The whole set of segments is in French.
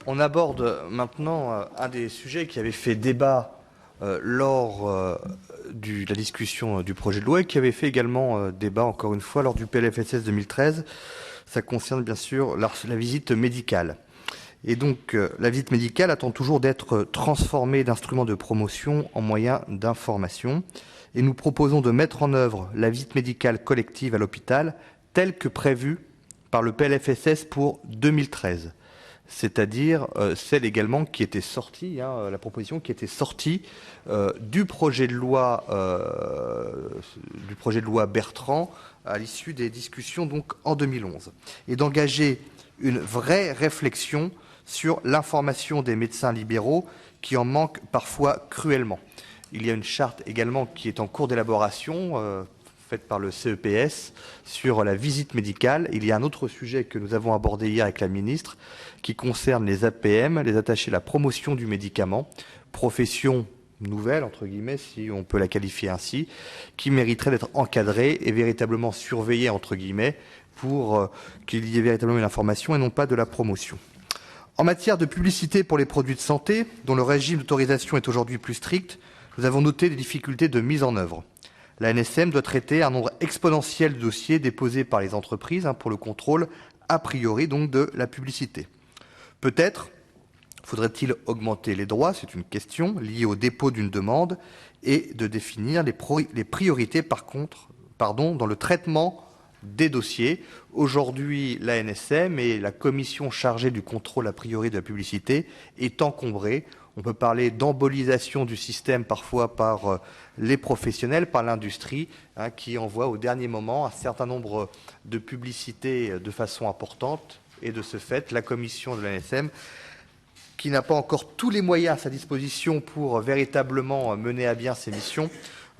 On aborde maintenant un des sujets qui avait fait débat lors de la discussion du projet de loi et qui avait fait également débat, encore une fois, lors du PLFSS 2013. Ça concerne bien sûr la visite médicale. Et donc, la visite médicale attend toujours d'être transformée d'instrument de promotion en moyen d'information. Et nous proposons de mettre en œuvre la visite médicale collective à l'hôpital telle que prévue par le PLFSS pour 2013. C'est-à-dire celle également qui était sortie, la proposition qui était sortie du projet de loi Bertrand à l'issue des discussions donc en 2011, et d'engager une vraie réflexion sur l'information des médecins libéraux qui en manquent parfois cruellement. Il y a une charte également qui est en cours d'élaboration, faite par le CEPS, sur la visite médicale. Il y a un autre sujet que nous avons abordé hier avec la ministre, qui concerne les APM, les attachés à la promotion du médicament, profession nouvelle, entre guillemets, si on peut la qualifier ainsi, qui mériterait d'être encadrée et véritablement surveillée, entre guillemets, pour qu'il y ait véritablement une information et non pas de la promotion. En matière de publicité pour les produits de santé, dont le régime d'autorisation est aujourd'hui plus strict, nous avons noté des difficultés de mise en œuvre. La NSM doit traiter un nombre exponentiel de dossiers déposés par les entreprises pour le contrôle a priori donc de la publicité. Peut-être faudrait-il augmenter les droits, c'est une question, liée au dépôt d'une demande et de définir les priorités dans le traitement des dossiers. Aujourd'hui, la NSM et la commission chargée du contrôle a priori de la publicité est encombrée. On peut parler d'embolisation du système parfois par les professionnels, par l'industrie, qui envoie au dernier moment un certain nombre de publicités de façon importante. Et de ce fait, la commission de l'ANSM, qui n'a pas encore tous les moyens à sa disposition pour véritablement mener à bien ses missions,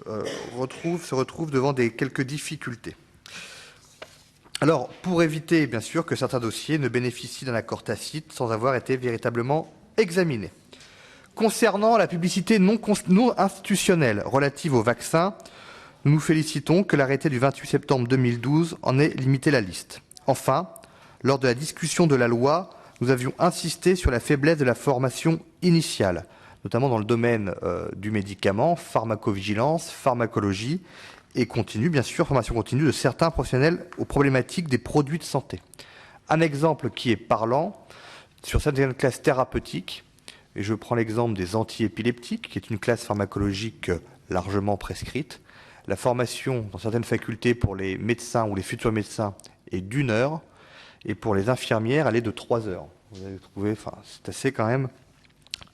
se retrouve devant quelques difficultés. Alors, pour éviter, bien sûr, que certains dossiers ne bénéficient d'un accord tacite sans avoir été véritablement examinés. Concernant la publicité non institutionnelle relative aux vaccins, nous nous félicitons que l'arrêté du 28 septembre 2012 en ait limité la liste. Enfin, lors de la discussion de la loi, nous avions insisté sur la faiblesse de la formation initiale, notamment dans le domaine du médicament, pharmacovigilance, pharmacologie, et continue, bien sûr, formation continue de certains professionnels aux problématiques des produits de santé. Un exemple qui est parlant, sur certaines classes thérapeutiques, et je prends l'exemple des antiépileptiques, qui est une classe pharmacologique largement prescrite. La formation dans certaines facultés pour les médecins ou les futurs médecins est d'1 heure, et pour les infirmières, elle est de 3 heures. Vous avez trouvé, c'est assez quand même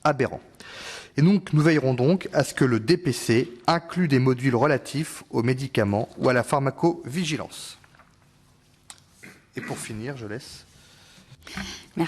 aberrant. Et donc, nous veillerons donc à ce que le DPC inclue des modules relatifs aux médicaments ou à la pharmacovigilance. Et pour finir, je laisse. Merci.